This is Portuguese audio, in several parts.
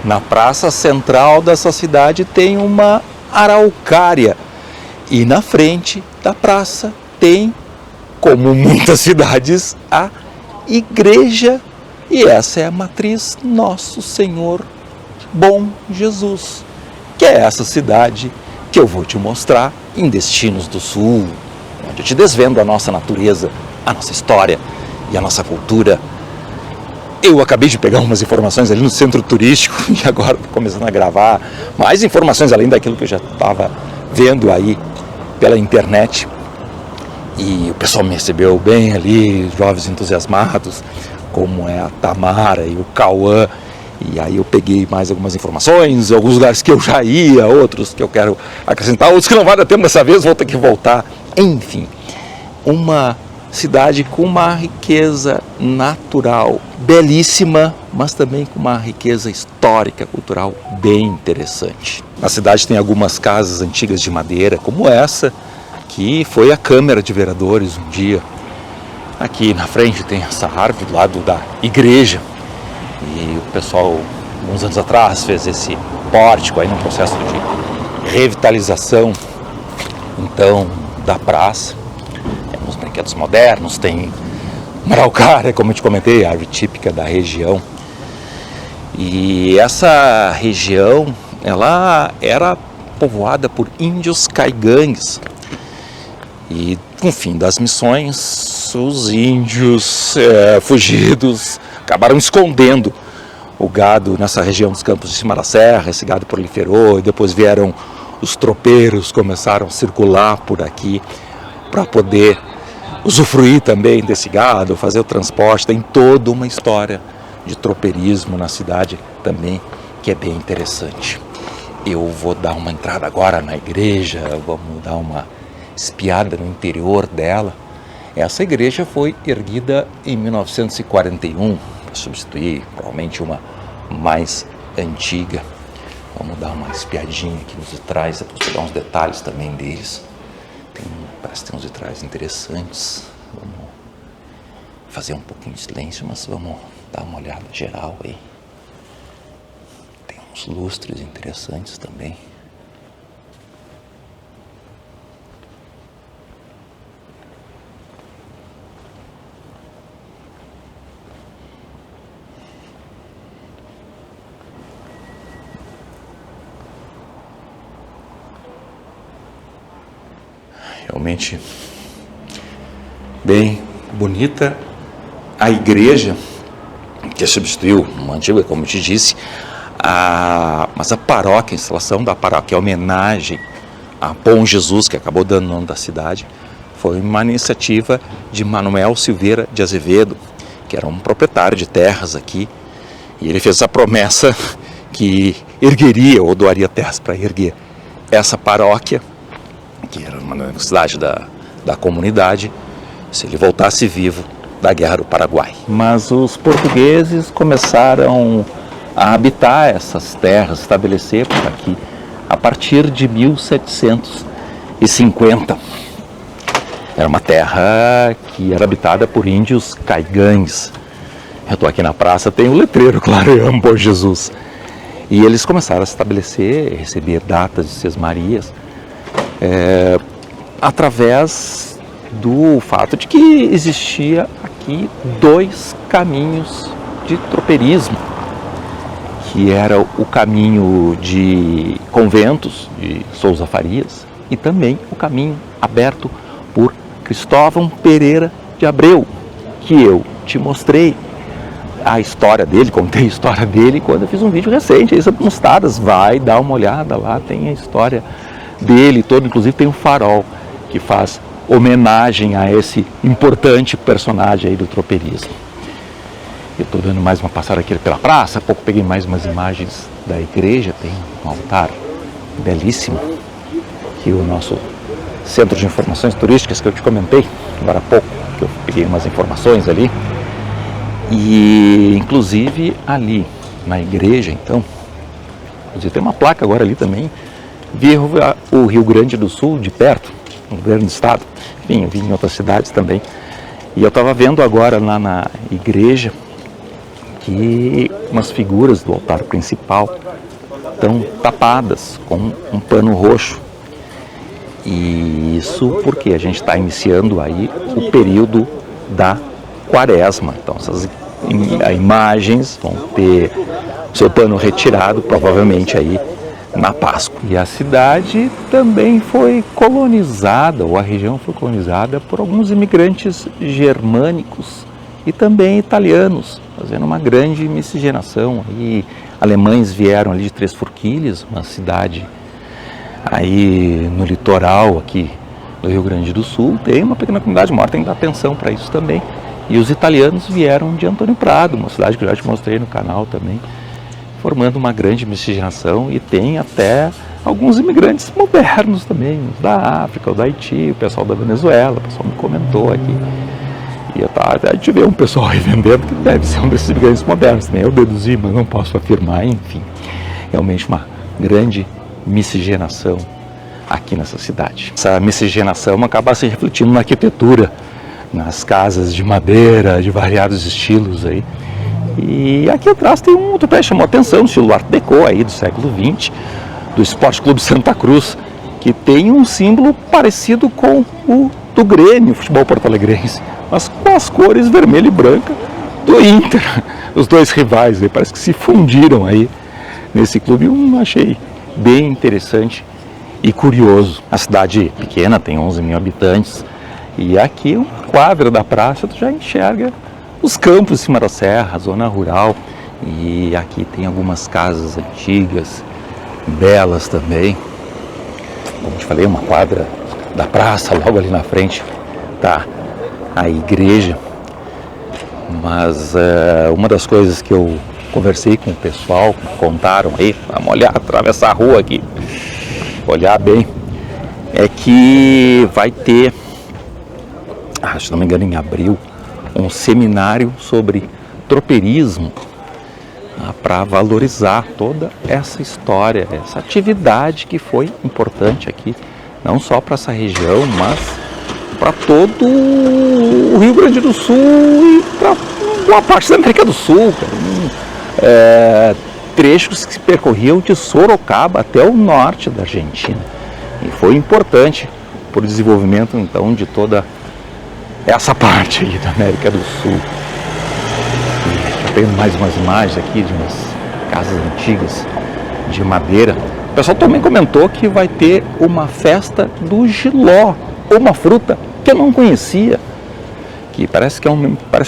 Na praça central dessa cidade tem uma araucária e na frente da praça tem, como muitas cidades, a igreja, e essa é a matriz Nosso Senhor Bom Jesus, que é essa cidade que eu vou te mostrar em Destinos do Sul, onde eu te desvendo a nossa natureza, a nossa história e a nossa cultura. Eu acabei de pegar umas informações ali no centro turístico e agora estou começando a gravar mais informações além daquilo que eu já estava vendo aí pela internet. E o pessoal me recebeu bem ali, jovens entusiasmados, como é a Tamara e o Cauã. E aí eu peguei mais algumas informações, alguns lugares que eu já ia, outros que eu quero acrescentar, outros que não vai dar tempo dessa vez, vou ter que voltar. Enfim, uma cidade com uma riqueza natural belíssima, mas também com uma riqueza histórica, cultural bem interessante. Na cidade tem algumas casas antigas de madeira, como essa, que foi a Câmara de Vereadores um dia. Aqui na frente tem essa árvore do lado da igreja, e o pessoal, uns anos atrás, fez esse pórtico aí num processo de revitalização, então, da praça. Os brinquedos modernos, tem uma araucária, como eu te comentei, a árvore típica da região. E essa região, ela era povoada por índios caigangues. E com o fim das missões, os índios fugidos acabaram escondendo o gado nessa região dos campos de cima da serra. Esse gado proliferou e depois vieram os tropeiros, começaram a circular por aqui para poder usufruir também desse gado, fazer o transporte. Tem toda uma história de tropeirismo na cidade também, que é bem interessante. Eu vou dar uma entrada agora na igreja, vamos dar uma espiada no interior dela. Essa igreja foi erguida em 1941, para substituir provavelmente uma mais antiga. Vamos dar uma espiadinha aqui nos vitrais, depois pegar uns detalhes também deles. Parece que tem uns vitrais interessantes. Vamos fazer um pouquinho de silêncio, mas vamos dar uma olhada geral aí. Tem uns lustres interessantes também. Realmente bem bonita a igreja, que substituiu uma antiga, como eu te disse, mas a paróquia, a instalação da paróquia, a homenagem a Bom Jesus, que acabou dando o nome da cidade, foi uma iniciativa de Manuel Silveira de Azevedo, que era um proprietário de terras aqui, e ele fez a promessa que ergueria ou doaria terras para erguer essa paróquia, que era uma necessidade da comunidade, se ele voltasse vivo da Guerra do Paraguai. Mas os portugueses começaram a habitar essas terras, estabelecer por aqui, a partir de 1750. Era uma terra que era habitada por índios caigangues. Eu estou aqui na praça, tem um letreiro, claro, eu amo Bom Jesus. E eles começaram a estabelecer, receber datas de sesmarias, através do fato de que existia aqui dois caminhos de tropeirismo, que era o caminho de conventos de Sousa Farias e também o caminho aberto por Cristóvão Pereira de Abreu, que eu te mostrei a história dele, contei a história dele quando eu fiz um vídeo recente aí sobre Mustadas. Vai dar uma olhada lá, tem a história dele todo, inclusive tem um farol que faz homenagem a esse importante personagem aí do tropeirismo. Eu estou dando mais uma passada aqui pela praça, há pouco peguei mais umas imagens da igreja, tem um altar belíssimo, aqui o nosso centro de informações turísticas que eu te comentei agora há pouco, que eu peguei umas informações ali, e inclusive ali na igreja, então, inclusive tem uma placa agora ali também, vi o Rio Grande do Sul de perto, no governo do estado, enfim, eu vi em outras cidades também, e eu estava vendo agora lá na igreja que umas figuras do altar principal estão tapadas com um pano roxo. E isso porque a gente está iniciando aí o período da Quaresma. Então essas imagens vão ter seu pano retirado, provavelmente aí na Páscoa. E a cidade também foi colonizada, ou a região foi colonizada por alguns imigrantes germânicos e também italianos, fazendo uma grande miscigenação. Aí alemães vieram ali de Três Forquilhas, uma cidade aí no litoral aqui do Rio Grande do Sul, tem uma pequena comunidade maior, tem que dar atenção para isso também. E os italianos vieram de Antônio Prado, uma cidade que eu já te mostrei no canal também, formando uma grande miscigenação, e tem até alguns imigrantes modernos também, da África, ou da Haiti, o pessoal da Venezuela, o pessoal me comentou aqui. E a gente vê um pessoal aí vendendo que deve ser um desses imigrantes modernos também. Eu deduzi, mas não posso afirmar, enfim. Realmente uma grande miscigenação aqui nessa cidade. Essa miscigenação acaba se refletindo na arquitetura, nas casas de madeira, de variados estilos aí. E aqui atrás tem um outro prédio que chamou a atenção, o estilo Art Deco aí do século XX, do Esporte Clube Santa Cruz, que tem um símbolo parecido com o do Grêmio, futebol porto-alegrense, mas com as cores vermelha e branca do Inter. Os dois rivais aí parece que se fundiram aí nesse clube. Eu achei bem interessante e curioso. A cidade pequena, tem 11 mil habitantes, e aqui uma quadra da praça tu já enxerga os campos em cima da serra, a zona rural, e aqui tem algumas casas antigas, belas também. Como te falei, uma quadra da praça, logo ali na frente tá a igreja. Mas uma das coisas que eu conversei com o pessoal, contaram aí, vamos olhar, atravessar a rua aqui, olhar bem, é que vai ter, se não me engano em abril, um seminário sobre tropeirismo, para valorizar toda essa história, essa atividade que foi importante aqui, não só para essa região, mas para todo o Rio Grande do Sul e para boa parte da América do Sul. Trechos que se percorriam de Sorocaba até o norte da Argentina. E foi importante para o desenvolvimento, então, de toda essa parte aí da América do Sul. Já tenho mais umas imagens aqui de umas casas antigas de madeira. O pessoal também comentou que vai ter uma festa do jiló, uma fruta que eu não conhecia, que parece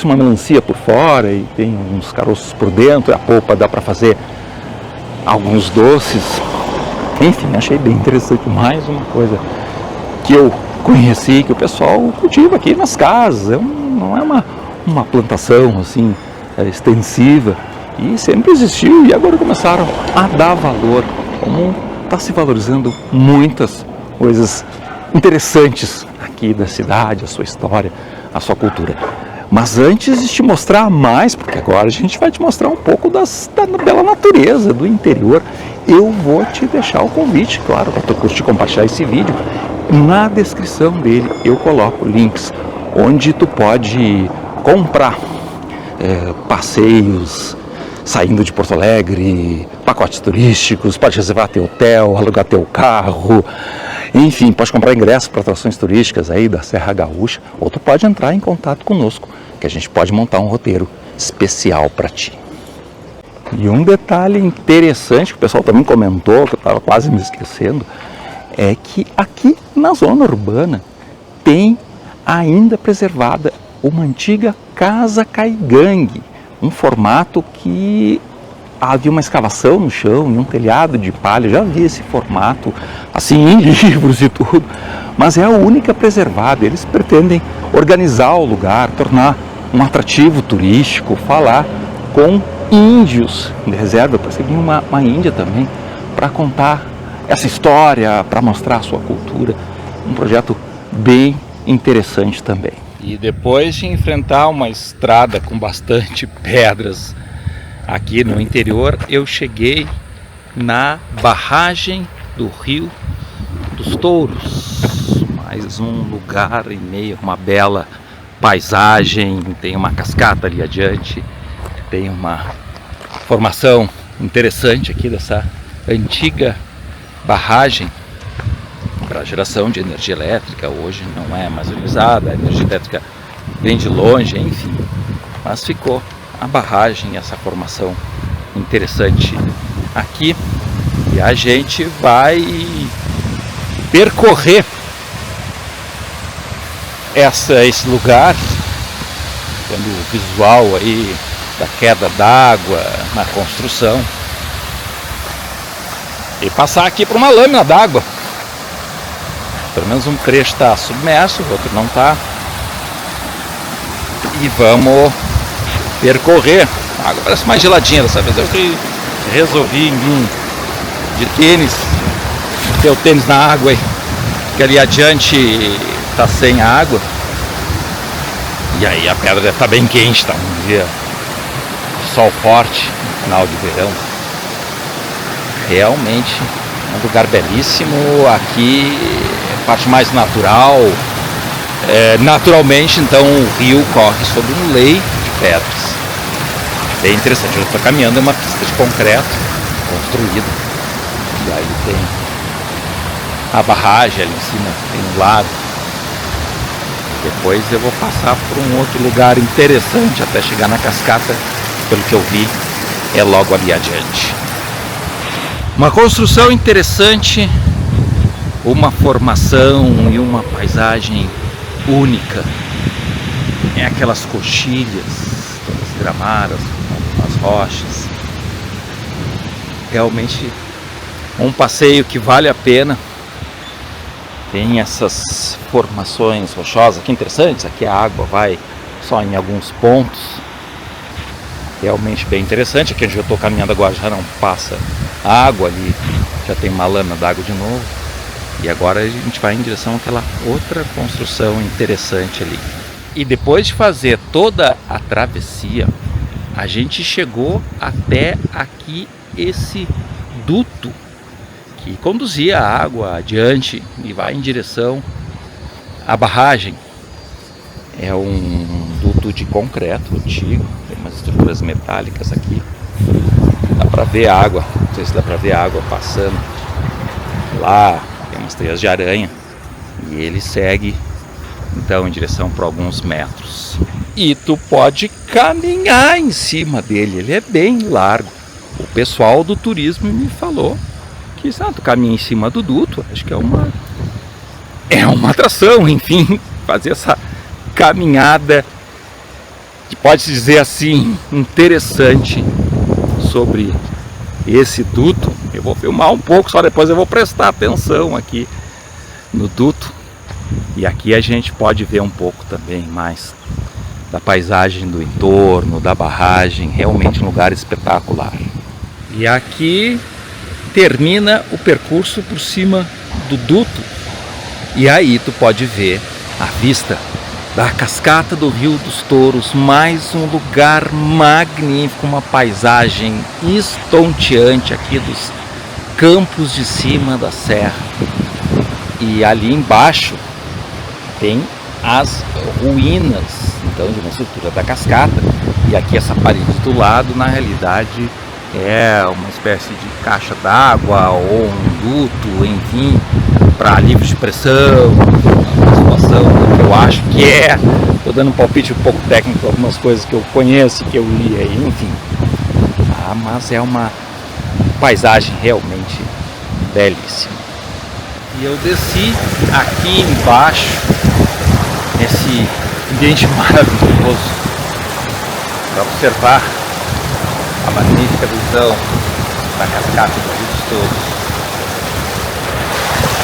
uma melancia por fora e tem uns caroços por dentro, e a polpa dá para fazer alguns doces. Enfim, achei bem interessante. Mais uma coisa que eu conheci, que o pessoal cultiva aqui nas casas. Não é uma plantação assim extensiva, e sempre existiu, e agora começaram a dar valor, como está se valorizando muitas coisas interessantes aqui da cidade, a sua história, a sua cultura. Mas antes de te mostrar mais, porque agora a gente vai te mostrar um pouco da bela natureza do interior, eu vou te deixar o convite, claro, para tu curtir e compartilhar esse vídeo. Na descrição dele eu coloco links onde tu pode comprar passeios saindo de Porto Alegre, pacotes turísticos, pode reservar teu hotel, alugar teu carro, enfim, pode comprar ingressos para atrações turísticas aí da Serra Gaúcha, ou tu pode entrar em contato conosco, que a gente pode montar um roteiro especial para ti. E um detalhe interessante que o pessoal também comentou, que eu estava quase me esquecendo, é que aqui na zona urbana tem ainda preservada uma antiga casa caigangue, um formato que havia uma escavação no chão e um telhado de palha. Já vi esse formato assim em livros e tudo, mas é a única preservada. Eles pretendem organizar o lugar, tornar um atrativo turístico, falar com índios de reserva. Parece que vinha uma índia também para contar essa história, para mostrar a sua cultura. Um projeto bem interessante também. E depois de enfrentar uma estrada com bastante pedras aqui no interior, eu cheguei na barragem do Rio dos Touros. Mais um lugar em meio a uma bela paisagem. Tem uma cascata ali adiante, tem uma formação interessante aqui dessa antiga barragem para geração de energia elétrica. Hoje não é mais utilizada, a energia elétrica vem de longe, enfim, mas ficou a barragem, essa formação interessante aqui, e a gente vai percorrer esse lugar, tendo o visual aí da queda d'água na construção, e passar aqui por uma lâmina d'água. Pelo menos um trecho está submerso, o outro não está. E vamos percorrer. A água parece mais geladinha dessa vez. Eu resolvi vir de tênis, ter o tênis na água aí, que ali adiante está sem água. E aí a pedra deve estar bem quente, está um dia de sol forte, no final de verão. Realmente um lugar belíssimo. Aqui é a parte mais natural. Naturalmente, então, o rio corre sobre um leito de pedras. Bem interessante. Eu estou caminhando em uma pista de concreto construída. E aí tem a barragem ali em cima, tem um lago. Depois eu vou passar por um outro lugar interessante até chegar na cascata. Pelo que eu vi, é logo ali adiante. Uma construção interessante, uma formação e uma paisagem única. É aquelas coxilhas, todas gramadas, as rochas. Realmente um passeio que vale a pena. Tem essas formações rochosas aqui interessantes. Aqui a água vai só em alguns pontos. Realmente bem interessante. Aqui onde eu estou caminhando agora já não passa água, ali já tem uma lâmina d'água de novo. E agora a gente vai em direção àquela outra construção interessante ali. E depois de fazer toda a travessia, a gente chegou até aqui esse duto que conduzia a água adiante e vai em direção à barragem. É um duto de concreto antigo, tem umas estruturas metálicas aqui. Dá para ver a água, não sei se dá para ver a água passando lá. Tem umas teias de aranha e ele segue então em direção por alguns metros. E tu pode caminhar em cima dele, ele é bem largo. O pessoal do turismo me falou que tu caminha em cima do duto, acho que é uma atração, enfim, fazer essa caminhada, que pode-se dizer assim, interessante sobre esse duto. Eu vou filmar um pouco, só depois eu vou prestar atenção aqui no duto. E aqui a gente pode ver um pouco também mais da paisagem do entorno, da barragem. Realmente um lugar espetacular. E aqui termina o percurso por cima do duto. E aí tu pode ver a vista da cascata do Rio dos Touros. Mais um lugar magnífico, uma paisagem estonteante aqui dos campos de cima da serra. E ali embaixo tem as ruínas, então, de uma estrutura da cascata. E aqui essa parede do lado, na realidade, é uma espécie de caixa d'água ou um duto, enfim, para alívio de pressão, uma situação que eu acho que estou dando um palpite um pouco técnico, algumas coisas que eu conheço, que eu li aí, enfim. Mas é uma paisagem realmente belíssima. E eu desci aqui embaixo, nesse ambiente maravilhoso, para observar a magnífica visão da cascata do Rio dos Touros.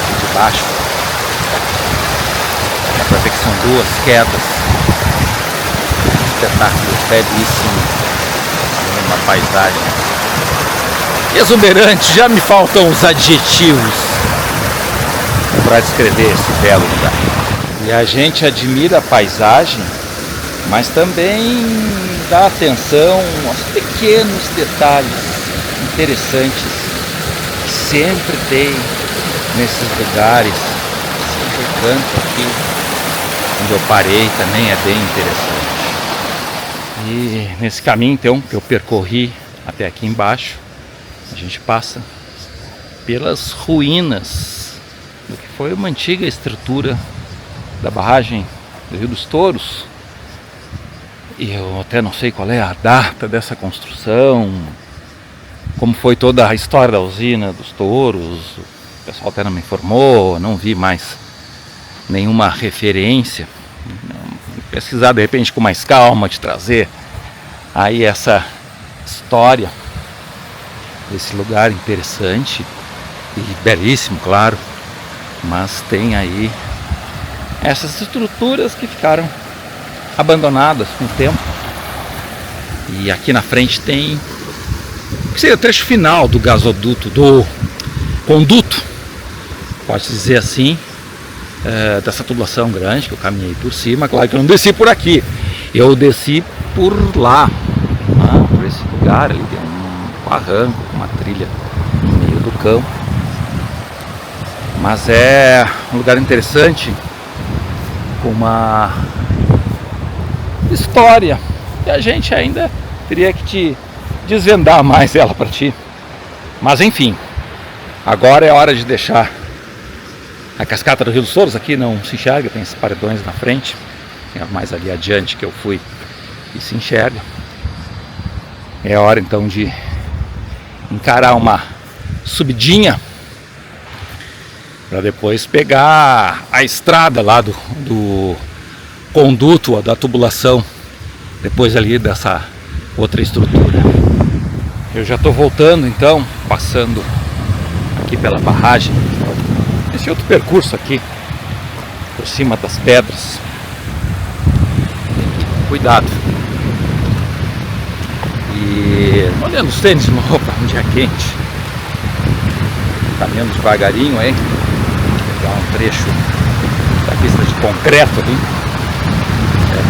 Aqui de baixo, dá para ver que são duas quedas. Espetáculo belíssimo, uma paisagem exuberante. Já me faltam os adjetivos para descrever esse belo lugar. E a gente admira a paisagem, mas também dá atenção aos pequenos detalhes interessantes que sempre tem nesses lugares. O canto aqui onde eu parei também é bem interessante. E nesse caminho então que eu percorri até aqui embaixo. A gente passa pelas ruínas do que foi uma antiga estrutura da barragem do Rio dos Touros. E eu até não sei qual é a data dessa construção, como foi toda a história da usina dos Touros. O pessoal até não me informou, não vi mais nenhuma referência. Pesquisar de repente com mais calma, te trazer aí essa história desse lugar interessante e belíssimo, claro, mas tem aí essas estruturas que ficaram abandonadas com o tempo. E aqui na frente tem o que seria o trecho final do gasoduto, do conduto, pode dizer assim, dessa tubulação grande que eu caminhei por cima. Claro que eu não desci por aqui, eu desci por lá, por esse lugar ali, tem um barranco, uma trilha no meio do campo. Mas é um lugar interessante, com uma história que a gente ainda teria que te desvendar mais ela para ti. Mas enfim, agora é hora de deixar a cascata do Rio dos Touros. Aqui não se enxerga, tem esses paredões na frente, é mais ali adiante que eu fui e se enxerga. É hora então de encarar uma subidinha para depois pegar a estrada lá do conduto, da tubulação, depois ali dessa outra estrutura. Eu já estou voltando então, passando aqui pela barragem, esse outro percurso aqui, por cima das pedras. Cuidado. E olhando os tênis de novo, um dia quente, caminhando devagarinho aí, pegar um trecho da pista de concreto ali.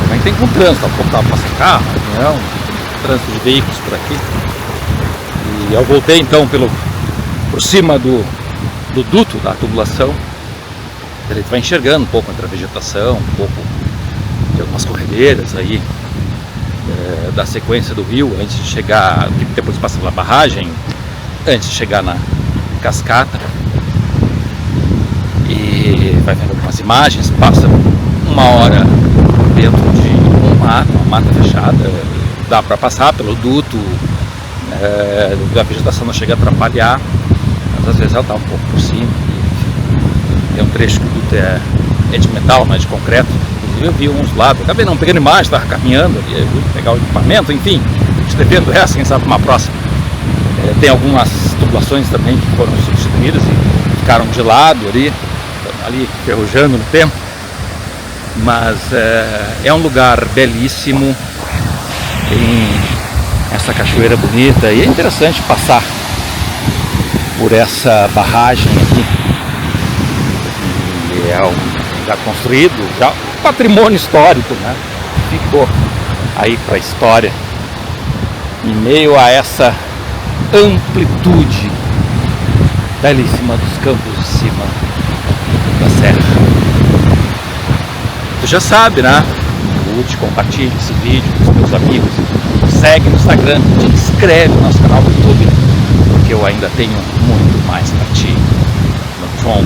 Também tem com trânsito, há pouco estava passando carro, caminhão, trânsito de veículos por aqui. E eu voltei então por cima do duto da tubulação. Ele vai enxergando um pouco entre a vegetação, um pouco de algumas corredeiras aí da sequência do rio, antes de chegar, depois passa pela barragem, antes de chegar na cascata. E vai vendo algumas imagens, passa uma hora dentro de uma mata fechada, dá para passar pelo duto, a vegetação não chega a atrapalhar, mas às vezes ela está um pouco por cima. Tem um trecho que o duto é de metal, não é de concreto. Inclusive eu vi uns lados, acabei não pegando imagem, estava caminhando ali, eu fui pegar o equipamento, enfim, te devendo essa, quem sabe uma próxima. Tem algumas tubulações também que foram substituídas e ficaram de lado ali ferrujando no tempo. Mas é um lugar belíssimo, tem essa cachoeira bonita e é interessante passar por essa barragem aqui. E é um lugar construído, já um patrimônio histórico, né? Ficou aí para a história, em meio a essa amplitude belíssima dos campos de cima da serra. Tu já sabe, né? Curte, compartilhe esse vídeo com os teus amigos, segue no Instagram, te inscreve no nosso canal do YouTube, porque eu ainda tenho muito mais para ti. Tchau.